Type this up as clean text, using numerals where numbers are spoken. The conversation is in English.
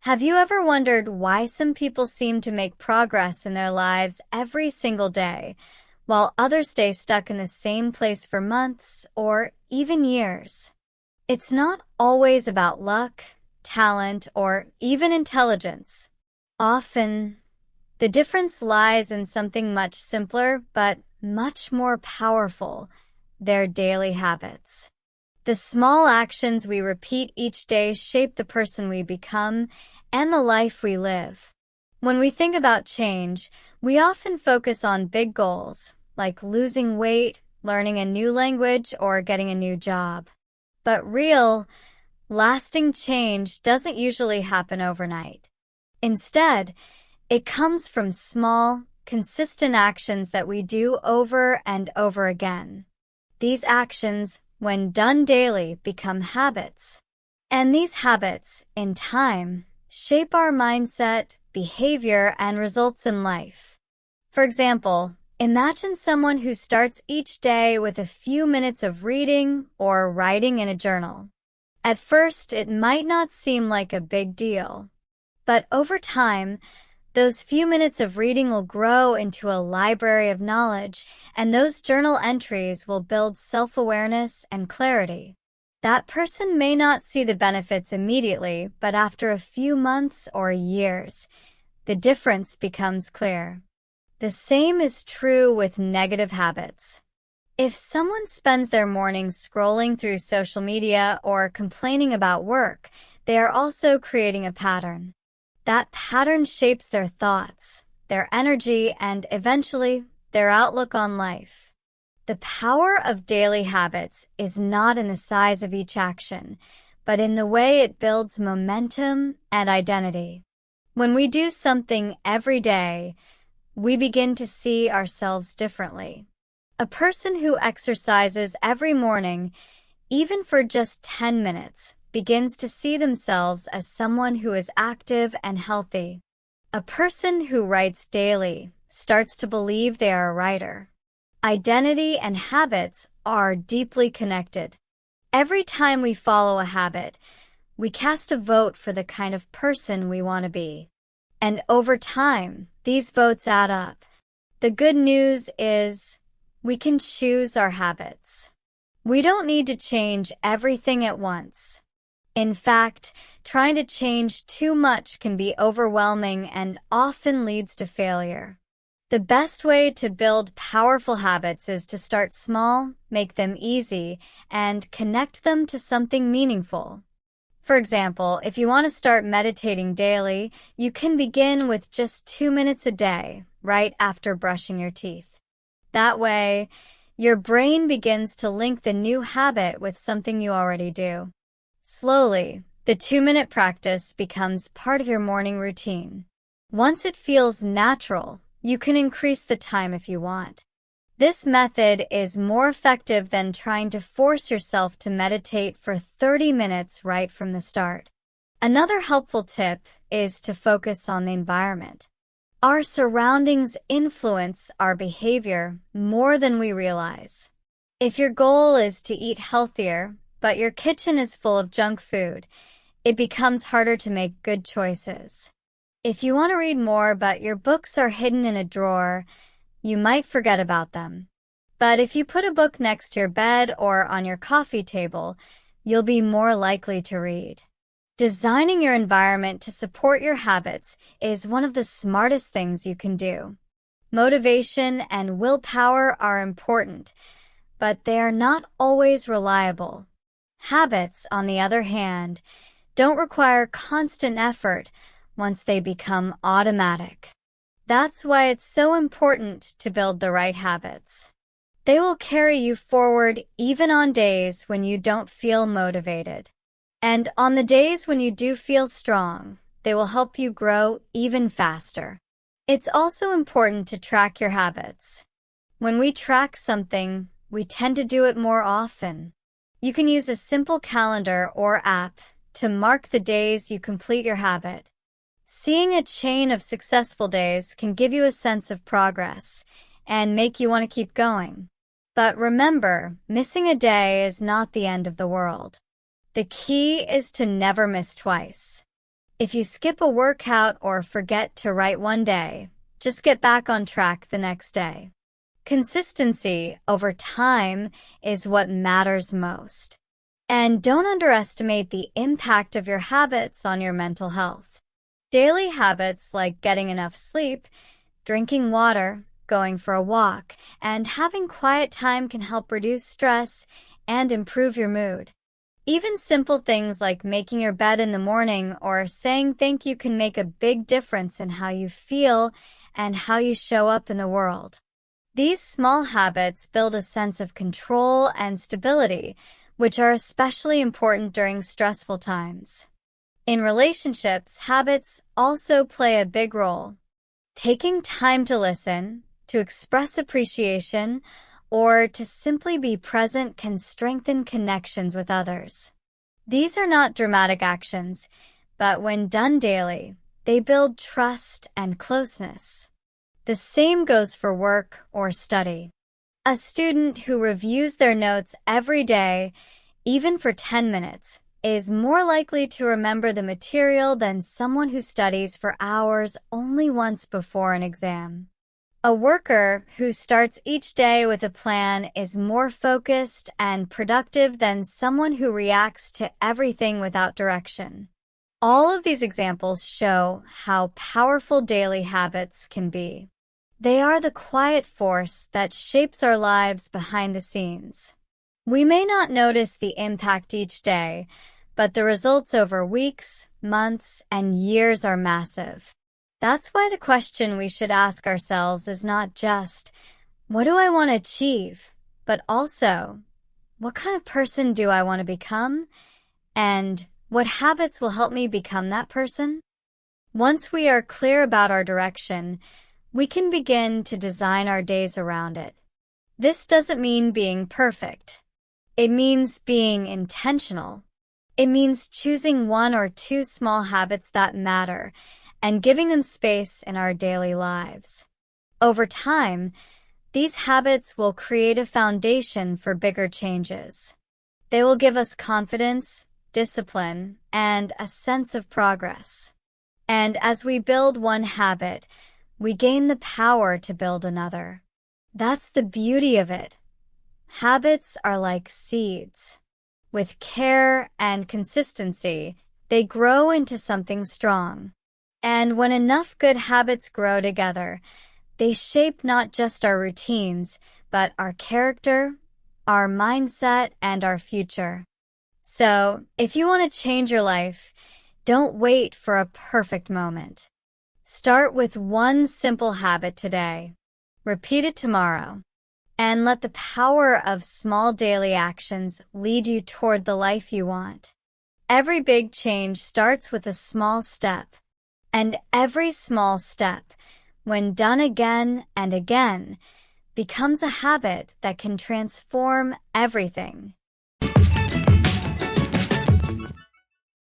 Have you ever wondered why some people seem to make progress in their lives every single day, while others stay stuck in the same place for months or even years? It's not always about luck, talent, or even intelligence. Often, the difference lies in something much simpler but much more powerful: their daily habits. The small actions we repeat each day shape the person we become and the life we live. When we think about change, we often focus on big goals, like losing weight, learning a new language, or getting a new job. But real, lasting change doesn't usually happen overnight. Instead, it comes from small, consistent actions that we do over and over again. These actions, when done daily, become habits. And these habits, in time, shape our mindset, behavior, and results in life. For example, imagine someone who starts each day with a few minutes of reading or writing in a journal. At first, it might not seem like a big deal, but over time, those few minutes of reading will grow into a library of knowledge, and those journal entries will build self-awareness and clarity. That person may not see the benefits immediately, but after a few months or years, the difference becomes clear. The same is true with negative habits. If someone spends their mornings scrolling through social media or complaining about work, they are also creating a pattern. That pattern shapes their thoughts, their energy, and eventually, their outlook on life. The power of daily habits is not in the size of each action, but in the way it builds momentum and identity. When we do something every day, we begin to see ourselves differently. A person who exercises every morning, even for just 10 minutes, begins to see themselves as someone who is active and healthy. A person who writes daily starts to believe they are a writer. Identity and habits are deeply connected. Every time we follow a habit, we cast a vote for the kind of person we want to be. And over time, these votes add up. The good news is we can choose our habits. We don't need to change everything at once. In fact, trying to change too much can be overwhelming and often leads to failure. The best way to build powerful habits is to start small, make them easy, and connect them to something meaningful. For example, if you want to start meditating daily, you can begin with just 2 minutes a day, right after brushing your teeth. That way, your brain begins to link the new habit with something you already do. Slowly, the 2-minute practice becomes part of your morning routine. Once it feels natural, you can increase the time if you want. This method is more effective than trying to force yourself to meditate for 30 minutes right from the start. Another helpful tip is to focus on the environment. Our surroundings influence our behavior more than we realize. If your goal is to eat healthier, but your kitchen is full of junk food, it becomes harder to make good choices. If you want to read more but your books are hidden in a drawer, you might forget about them. But if you put a book next to your bed or on your coffee table, you'll be more likely to read. Designing your environment to support your habits is one of the smartest things you can do. Motivation and willpower are important, but they are not always reliable. Habits, on the other hand, don't require constant effort once they become automatic. That's why it's so important to build the right habits. They will carry you forward even on days when you don't feel motivated. And on the days when you do feel strong, they will help you grow even faster. It's also important to track your habits. When we track something, we tend to do it more often. You can use a simple calendar or app to mark the days you complete your habit. Seeing a chain of successful days can give you a sense of progress and make you want to keep going. But remember, missing a day is not the end of the world. The key is to never miss twice. If you skip a workout or forget to write one day, just get back on track the next day. Consistency over time is what matters most. And don't underestimate the impact of your habits on your mental health. Daily habits like getting enough sleep, drinking water, going for a walk, and having quiet time can help reduce stress and improve your mood. Even simple things like making your bed in the morning or saying thank you can make a big difference in how you feel and how you show up in the world. These small habits build a sense of control and stability, which are especially important during stressful times. In relationships, habits also play a big role. Taking time to listen, to express appreciation, or to simply be present can strengthen connections with others. These are not dramatic actions, but when done daily, they build trust and closeness. The same goes for work or study. A student who reviews their notes every day, even for 10 minutes, is more likely to remember the material than someone who studies for hours only once before an exam. A worker who starts each day with a plan is more focused and productive than someone who reacts to everything without direction. All of these examples show how powerful daily habits can be. They are the quiet force that shapes our lives behind the scenes. We may not notice the impact each day, but the results over weeks, months, and years are massive. That's why the question we should ask ourselves is not just, what do I want to achieve? But also, what kind of person do I want to become? And what habits will help me become that person? Once we are clear about our direction, we can begin to design our days around it. This doesn't mean being perfect. It means being intentional. It means choosing one or two small habits that matter and giving them space in our daily lives. Over time, these habits will create a foundation for bigger changes. They will give us confidence, discipline, and a sense of progress. And as we build one habit, we gain the power to build another. That's the beauty of it. Habits are like seeds. With care and consistency, they grow into something strong. And when enough good habits grow together, they shape not just our routines, but our character, our mindset, and our future. So, if you want to change your life, don't wait for a perfect moment. Start with one simple habit today. Repeat it tomorrow. And let the power of small daily actions lead you toward the life you want. Every big change starts with a small step. And every small step, when done again and again, becomes a habit that can transform everything.